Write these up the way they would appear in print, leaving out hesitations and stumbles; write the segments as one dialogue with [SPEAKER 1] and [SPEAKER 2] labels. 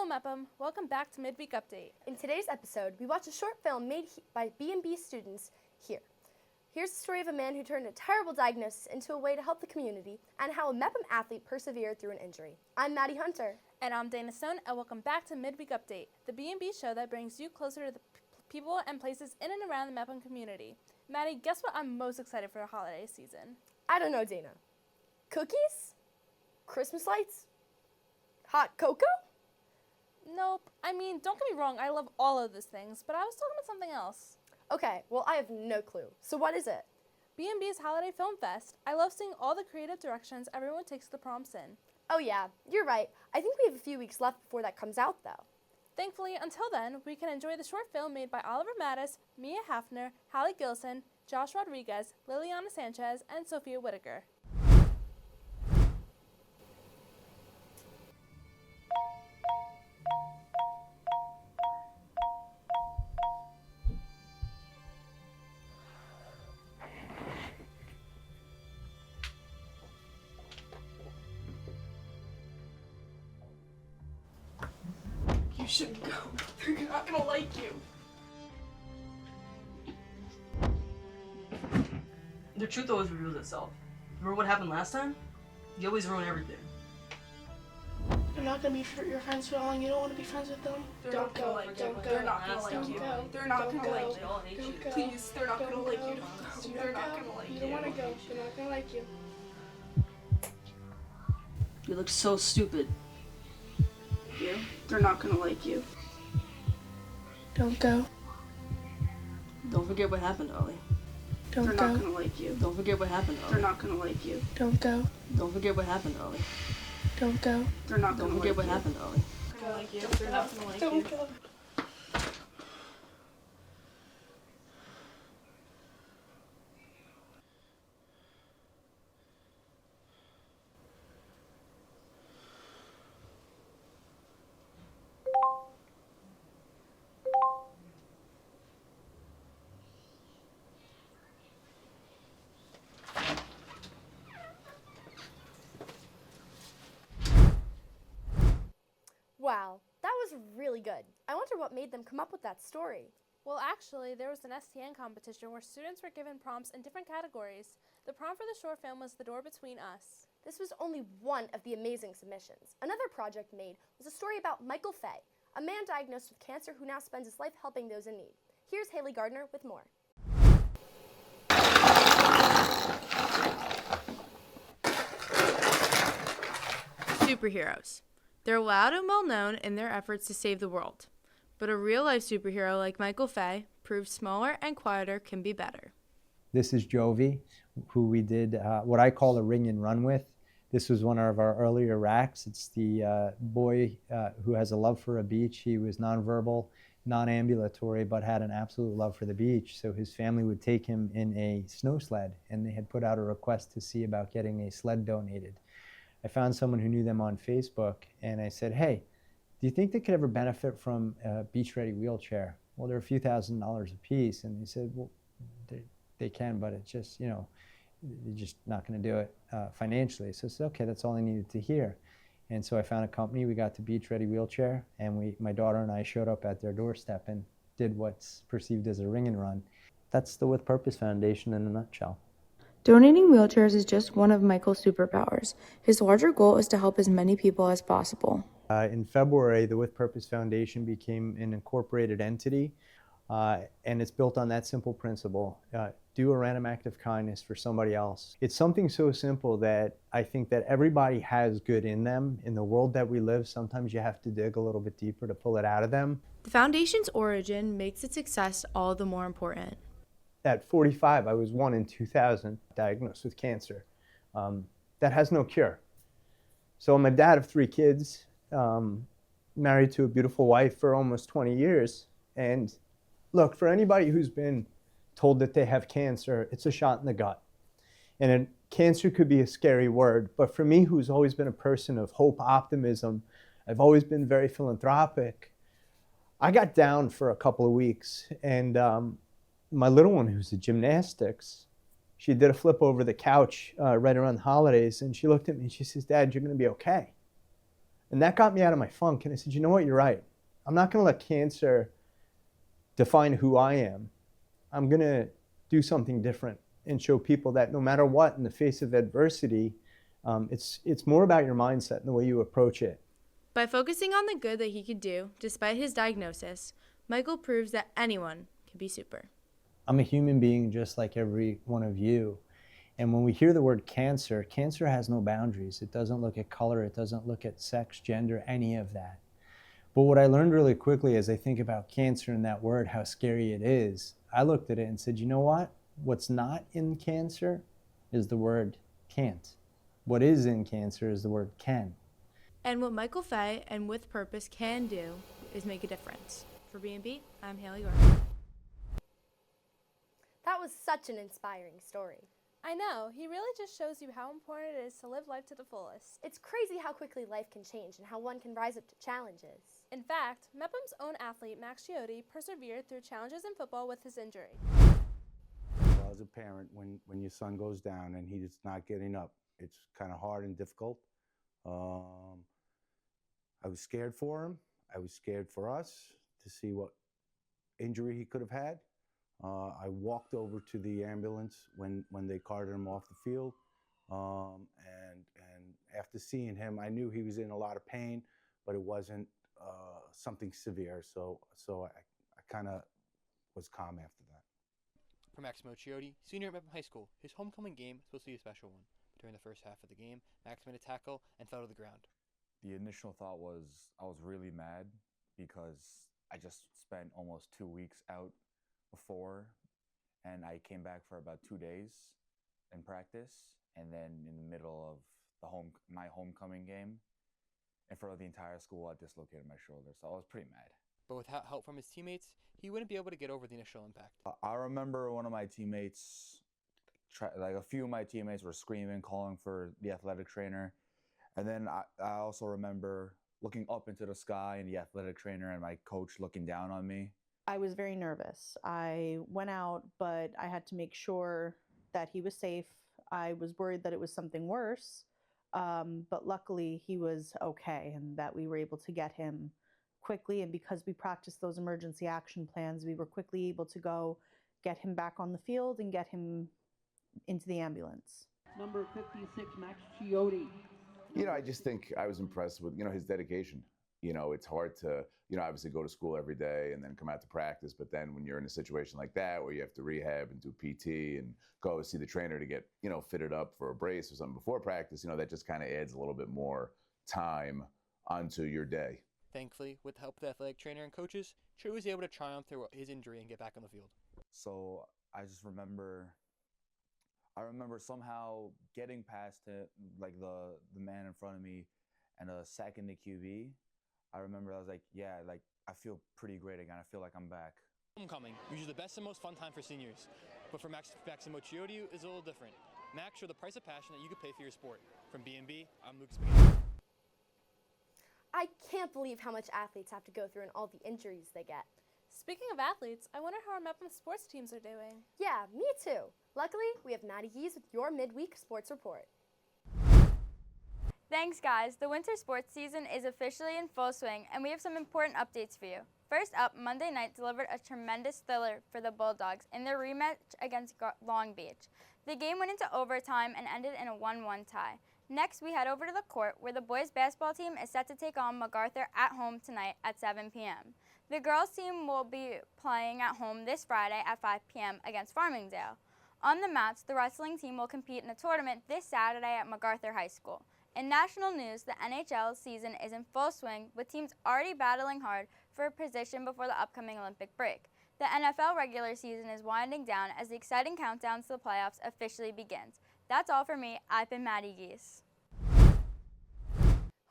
[SPEAKER 1] Mepham, welcome back to Midweek Update.
[SPEAKER 2] In today's episode, we watch a short film made by B&B students here. Here's the story of a man who turned a terrible diagnosis into a way to help the community and how a Mepham athlete persevered through an injury. I'm Maddie Hunter.
[SPEAKER 1] And I'm Dana Stone, and welcome back to Midweek Update, the B&B show that brings you closer to the people and places in and around the Mepham community. Maddie, guess what I'm most excited for the holiday season?
[SPEAKER 2] I don't know, Dana. Cookies? Christmas lights? Hot cocoa?
[SPEAKER 1] Nope. I mean, don't get me wrong, I love all of those things, but I was talking about something else.
[SPEAKER 2] Okay, well, I have no clue. So what is it?
[SPEAKER 1] B&B's Holiday Film Fest. I love seeing all the creative directions everyone takes the prompts in.
[SPEAKER 2] Oh yeah, you're right. I think we have a few weeks left before that comes out, though.
[SPEAKER 1] Thankfully, until then, we can enjoy the short film made by Oliver Mattis, Mia Hafner, Hallie Gilson, Josh Rodriguez, Liliana Sanchez, and Sophia Whitaker.
[SPEAKER 3] You shouldn't go. They're not gonna like you.
[SPEAKER 4] The truth always reveals itself. Remember what happened last time? You always ruin everything.
[SPEAKER 3] They're not gonna be your friends for long. You don't want to be friends with them. Don't go. Don't go. They're not gonna like you. They're not gonna like you.
[SPEAKER 4] They all hate you.
[SPEAKER 3] Please, they're not gonna like you. They're not gonna like you. You don't want to go. They're not gonna like you.
[SPEAKER 4] You look so stupid.
[SPEAKER 3] They're not gonna like you. Don't go.
[SPEAKER 4] Don't forget what happened, Ollie.
[SPEAKER 3] They're not gonna like you.
[SPEAKER 4] Don't forget what happened, Ollie.
[SPEAKER 3] They're not gonna like you. Don't go.
[SPEAKER 4] Don't forget what happened, Ollie.
[SPEAKER 3] Don't go. They're not gonna
[SPEAKER 4] Don't forget what happened, Ollie.
[SPEAKER 3] gonna like you. They're not gonna like you. Don't go.
[SPEAKER 2] Wow, that was really good. I wonder what made them come up with that story.
[SPEAKER 1] Well, actually, there was an STN competition where students were given prompts in different categories. The prompt for the short film was The Door Between Us.
[SPEAKER 2] This was only one of the amazing submissions. Another project made was a story about Michael Fay, a man diagnosed with cancer who now spends his life helping those in need. Here's Haley Gardner with more.
[SPEAKER 5] Superheroes. They're loud and well-known in their efforts to save the world. But a real-life superhero like Michael Fay proves smaller and quieter can be better.
[SPEAKER 6] This is Jovi, who we did what I call a ring and run with. This was one of our earlier racks. It's the boy who has a love for a beach. He was nonverbal, non-ambulatory, but had an absolute love for the beach. So his family would take him in a snow sled, and they had put out a request to see about getting a sled donated. I found someone who knew them on Facebook, and I said, hey, do you think they could ever benefit from a beach-ready wheelchair? Well, they're a few $1,000s a piece. And they said, well, they can, but it's just, you know, you're just not going to do it financially. So I said, okay, that's all I needed to hear. And so I found a company. We got the beach-ready wheelchair, and my daughter and I showed up at their doorstep and did what's perceived as a ring and run. That's the With Purpose Foundation in a nutshell.
[SPEAKER 7] Donating wheelchairs is just one of Michael's superpowers. His larger goal is to help as many people as possible.
[SPEAKER 6] In February, the With Purpose Foundation became an incorporated entity, and it's built on that simple principle. Do a random act of kindness for somebody else. It's something so simple that I think that everybody has good in them. In the world that we live, sometimes you have to dig a little bit deeper to pull it out of them.
[SPEAKER 5] The foundation's origin makes its success all the more important.
[SPEAKER 6] At 45, I was 1 in 2,000 diagnosed with cancer. That has no cure. So I'm a dad of 3 kids, married to a beautiful wife for almost 20 years. And look, for anybody who's been told that they have cancer, it's a shot in the gut. And cancer could be a scary word, but for me, who's always been a person of hope, optimism, I've always been very philanthropic. I got down for a couple of weeks, and my little one, who's in gymnastics, she did a flip over the couch right around the holidays, and she looked at me and she says, Dad, you're going to be okay. And that got me out of my funk. And I said, you know what, you're right. I'm not going to let cancer define who I am. I'm going to do something different and show people that no matter what, in the face of adversity, it's more about your mindset and the way you approach it.
[SPEAKER 5] By focusing on the good that he could do, despite his diagnosis, Michael proves that anyone can be super.
[SPEAKER 6] I'm a human being just like every one of you. And when we hear the word cancer, cancer has no boundaries. It doesn't look at color. It doesn't look at sex, gender, any of that. But what I learned really quickly as I think about cancer and that word, how scary it is, I looked at it and said, you know what? What's not in cancer is the word can't. What is in cancer is the word can.
[SPEAKER 5] And what Michael Fay and With Purpose can do is make a difference. For B&B, I'm Haley York.
[SPEAKER 2] That was such an inspiring story.
[SPEAKER 1] I know, he really just shows you how important it is to live life to the fullest.
[SPEAKER 2] It's crazy how quickly life can change and how one can rise up to challenges.
[SPEAKER 1] In fact, Mepham's own athlete, Max Chiotti, persevered through challenges in football with his injury.
[SPEAKER 8] Well, as a parent, when your son goes down and he's not getting up, it's kind of hard and difficult. I was scared for him. I was scared for us to see what injury he could have had. I walked over to the ambulance when they carted him off the field, and after seeing him, I knew he was in a lot of pain, but it wasn't something severe. So I kind of was calm after that.
[SPEAKER 9] For Maximo Chiotti, senior at Mepham High School, his homecoming game was supposed to be a special one. But during the first half of the game, Max made a tackle and fell to the ground.
[SPEAKER 10] The initial thought was I was really mad because I just spent almost 2 weeks out before, and I came back for about 2 days in practice, and then in the middle of my homecoming game, in front of the entire school, I dislocated my shoulder, so I was pretty mad.
[SPEAKER 9] But with help from his teammates, he wouldn't be able to get over the initial impact.
[SPEAKER 10] I remember one of my teammates, a few of my teammates were screaming, calling for the athletic trainer, and then I also remember looking up into the sky and the athletic trainer and my coach looking down on me.
[SPEAKER 11] I was very nervous. I went out, but I had to make sure that he was safe. I was worried that it was something worse, but luckily he was okay and that we were able to get him quickly. And because we practiced those emergency action plans, we were quickly able to go get him back on the field and get him into the ambulance.
[SPEAKER 12] Number 56, Max Chiotti.
[SPEAKER 13] I just think I was impressed with, his dedication. It's hard to, obviously go to school every day and then come out to practice. But then when you're in a situation like that where you have to rehab and do PT and go see the trainer to get, fitted up for a brace or something before practice, that just kind of adds a little bit more time onto your day.
[SPEAKER 9] Thankfully, with the help of the athletic trainer and coaches, Chiotti was able to triumph through his injury and get back on the field.
[SPEAKER 10] So I just remember somehow getting past it, like the man in front of me, and sacking the QB. I remember I was like, I feel pretty great again. I feel like I'm back.
[SPEAKER 9] Homecoming, usually the best and most fun time for seniors. But for Maximo Chiotti, it's a little different. Max showed the price of passion that you could pay for your sport. From B&B, I'm Luke Spaghetti.
[SPEAKER 2] I can't believe how much athletes have to go through and all the injuries they get.
[SPEAKER 1] Speaking of athletes, I wonder how our Mepham Sports teams are doing.
[SPEAKER 2] Yeah, me too. Luckily, we have Maddie Gies with your Midweek Sports Report.
[SPEAKER 14] Thanks, guys. The winter sports season is officially in full swing, and we have some important updates for you. First up, Monday night delivered a tremendous thriller for the Bulldogs in their rematch against Long Beach. The game went into overtime and ended in a 1-1 tie. Next, we head over to the court, where the boys' basketball team is set to take on MacArthur at home tonight at 7 p.m. The girls' team will be playing at home this Friday at 5 p.m. against Farmingdale. On the mats, the wrestling team will compete in a tournament this Saturday at MacArthur High School. In national news, the NHL season is in full swing, with teams already battling hard for a position before the upcoming Olympic break. The NFL regular season is winding down as the exciting countdown to the playoffs officially begins. That's all for me. I've been Maddie Gies.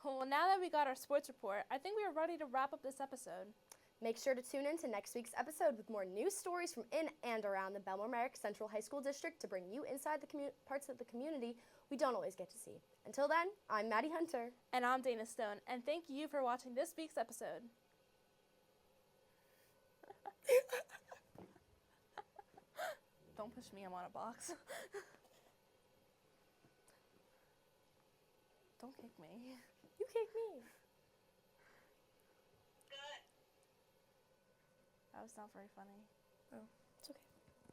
[SPEAKER 1] Well, now that we got our sports report, I think we are ready to wrap up this episode.
[SPEAKER 2] Make sure to tune in to next week's episode with more news stories from in and around the Bellmore-Merrick Central High School District to bring you inside the parts of the community we don't always get to see. Until then, I'm Maddie Hunter.
[SPEAKER 1] And I'm Dana Stone, and thank you for watching this week's episode. Don't push me, I'm on a box. Don't kick me.
[SPEAKER 2] You kick me.
[SPEAKER 1] That was not very funny.
[SPEAKER 2] Oh, it's okay.